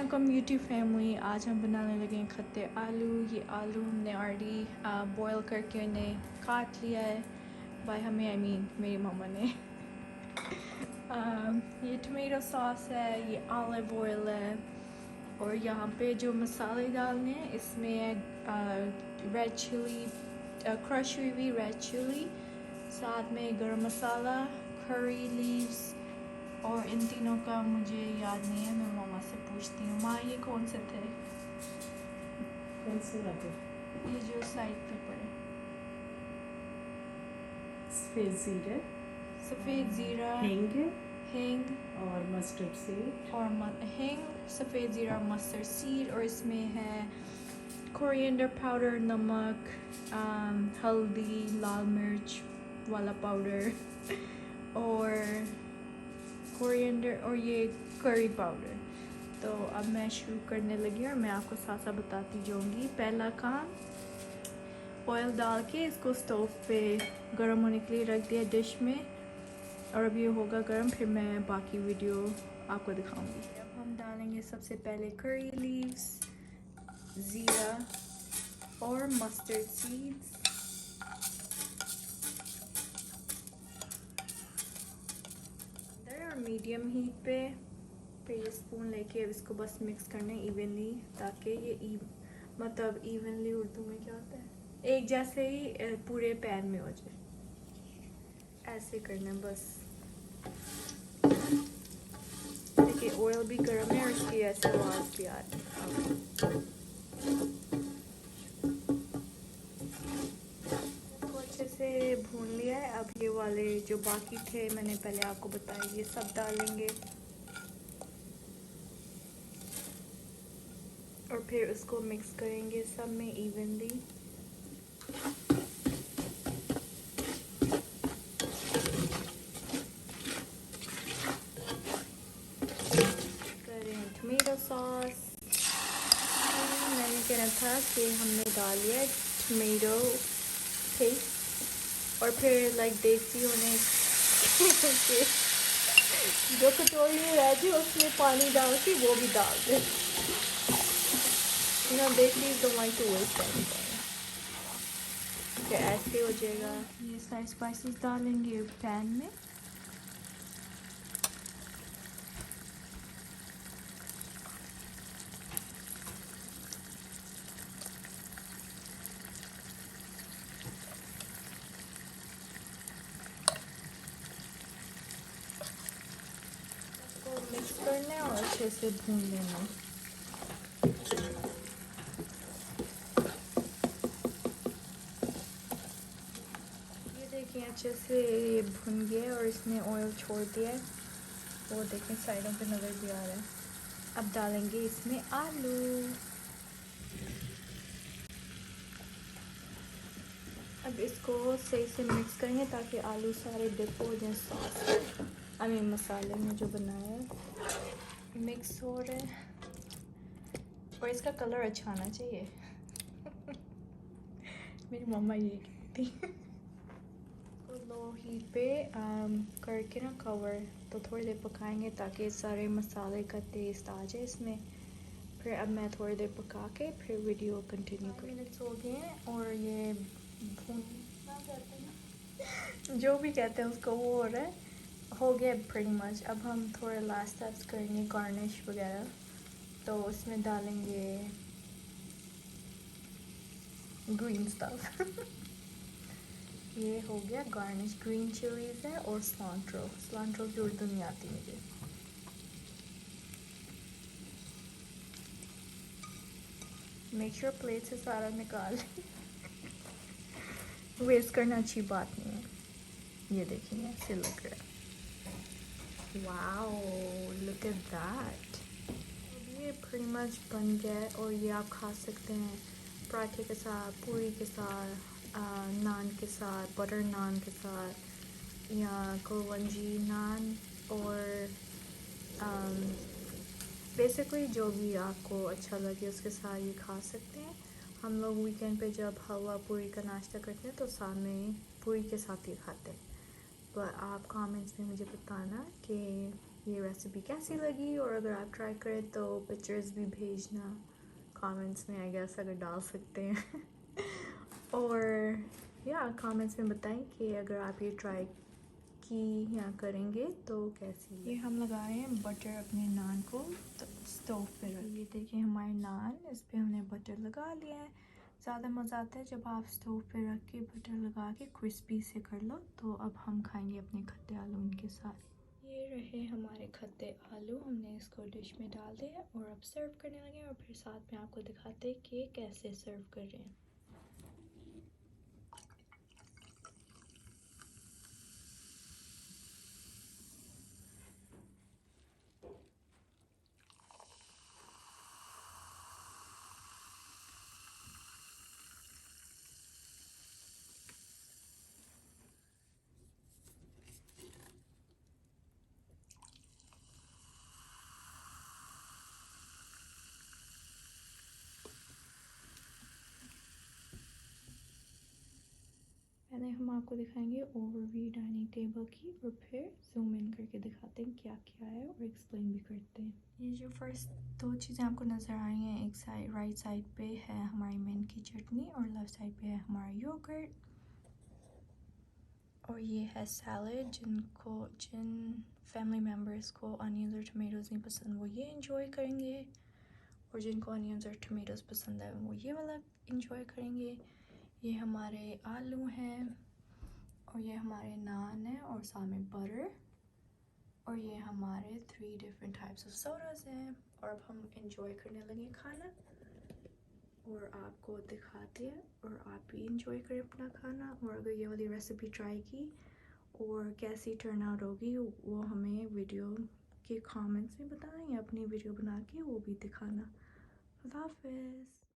अस्सलाम YouTube family. आज हम बनाने लगे हैं खत्ते आलू। ये आलू हमने ऑलरेडी बॉयल करके उन्हें काट लिया है भाई हमें मेरी मम्मा ने। ये टमेटो सॉस है, ये ऑलिव ऑयल है और यहाँ पे जो मसाले डालने हैं इसमें रेड चिली, क्रश हुई हुई रेड चिली, साथ में गरम मसाला, करी लीव्स और इन तीनों का मुझे याद नहीं है, मैं मामा से पूछती हूँ। माँ ये कौन से थे? कौन से लगे? ये जो साइड पे पड़े। सफ़ेद ज़ीरा, हींग और मस्टर्ड सीड और हींग, सफ़ेद ज़ीरा, मस्टर्ड सीड, और इसमें है कोरिएंडर पाउडर, नमक, हल्दी, लाल मिर्च वाला पाउडर और कोरिएंडर और ये करी पाउडर। तो अब मैं शुरू करने लगी और मैं आपको साथ साथ बताती जाऊँगी। पहला काम, ऑयल डाल के इसको स्टोव पे गर्म होने के लिए रख दिया डिश में, और अब ये होगा गर्म, फिर मैं बाकी वीडियो आपको दिखाऊंगी। अब हम डालेंगे सबसे पहले करी लीव्स, ज़ीरा और मस्टर्ड सीड्स। मीडियम हीट पे फिर ये स्पून लेके अब इसको बस मिक्स करना है इवनली, ताकि ये मतलब इवनली उर्दू में क्या होता है, एक जैसे ही पूरे पैन में हो जाए। ऐसे करना है बस। देखिए ऑयल भी गर्म है और इसकी ऐसे आवाज़ भी आ रही है। अच्छे से भून लिया है। अब ये वाले जो बाकी थे मैंने पहले आपको बताया, ये सब डालेंगे और फिर उसको मिक्स करेंगे सब में इवनली। करें टमेटो सॉस। मैंने कहना था कि हमने डाल लिया टमेटो पेस्ट और फिर लाइक देखती होने जो कटोरी में रहती है उसमें पानी डाल के वो भी डाल दे। देखिए तो माई टू वेस्ट ऐसे हो जाएगा। ये सारे स्पाइसेस डालेंगे पैन में। मिक्स करना है और अच्छे से भून लेना है। ये देखिए अच्छे से भुन गया और इसने ऑयल छोड़ दिया है, वो देखें साइडों पे नज़र भी आ रहा है। अब डालेंगे इसमें आलू। अब इसको सही से मिक्स करेंगे ताकि आलू सारे डिप हो जाए सॉस मसाले में जो बनाया है। मिक्स हो रहा है और इसका कलर अच्छा आना चाहिए। मेरी मम्मा ये कहती तो लो हीट पे करके ना कवर, तो थोड़ी देर पकाएंगे ताकि सारे मसाले का टेस्ट आ जाए इसमें। फिर अब मैं थोड़ी देर पका के फिर वीडियो कंटिन्यू कर। मिनट्स हो गए हैं और ये भूनना कहते हैं जो भी कहते हैं उसको, वो हो रहा है, हो गया प्रीटी मच। अब हम थोड़े लास्ट स्टेप्स करेंगे गार्निश वगैरह, तो उसमें डालेंगे ग्रीन स्टफ। ये हो गया गार्निश, ग्रीन चिलीज है और सलांट्रो की उर्दू नहीं आती मुझे। मेक श्योर प्लेट से सारा निकाल वेस्ट करना अच्छी बात नहीं है। ये देखिए ऐसे लग रहा है। Wow look at that. ये प्रीटी मच बन गया है और ये आप खा सकते हैं पराठे के साथ, पूरी के साथ, नान के साथ, बटर नान के साथ, या कुलवंजी नान, और बेसिकली जो भी आपको अच्छा लगे उसके साथ ये खा सकते हैं। हम लोग वीकेंड पे जब हलवा पूरी का नाश्ता करते हैं तो साथ में पूरी के साथ ही खाते हैं। तो आप कमेंट्स में मुझे बताना कि ये रेसिपी कैसी लगी, और अगर आप ट्राई करें तो पिक्चर्स भी भेजना कमेंट्स में, आई गेस अगर डाल सकते हैं और या कमेंट्स में बताएं कि अगर आप ये ट्राई की या करेंगे तो कैसी। ये हम लगा रहे हैं बटर अपने नान को स्टोव पे रख। ये देखिए हमारे नान, इस पे हमने बटर लगा लिया है। ज़्यादा मज़ा आता है जब आप स्टोव पे रख के बटर लगा के क्रिस्पी से कर लो। तो अब हम खाएंगे अपने खट्टे आलू इनके साथ। ये रहे हमारे खट्टे आलू, हमने इसको डिश में डाल दिया और अब सर्व करने लगे, और फिर साथ में आपको दिखाते हैं कि कैसे सर्व कर रहे हैं। पहले हम आपको दिखाएंगे ओवरव्यू डाइनिंग टेबल की, और फिर जूम इन करके दिखाते हैं क्या क्या है और एक्सप्लेन भी करते हैं। ये जो फर्स्ट दो चीज़ें आपको नज़र आ रही हैं, एक साइड राइट साइड पे है हमारी मेन की चटनी और लेफ्ट साइड पे है हमारा योगर्ट, और ये है सैलड। जिन फैमिली मेम्बर्स को अनियंस और टमेटोज़ नहीं पसंद वो ये इंजॉय करेंगे, और जिनको अनियंस और टमेटोज़ पसंद है वो ये वाला इंजॉय करेंगे। ये हमारे आलू हैं, और ये हमारे नान है, और सामने बटर, और ये हमारे 3 डिफरेंट टाइप्स ऑफ सोडास हैं। और अब हम इंजॉय करने लगे खाना, और आपको दिखाते हैं और आप भी इंजॉय करें अपना खाना। और अगर ये वाली रेसिपी ट्राई की और कैसी टर्न आउट होगी वो हमें वीडियो के कमेंट्स में बताएं, या अपनी वीडियो बना के वो भी दिखाना। अल्लाह हाफ़िज़।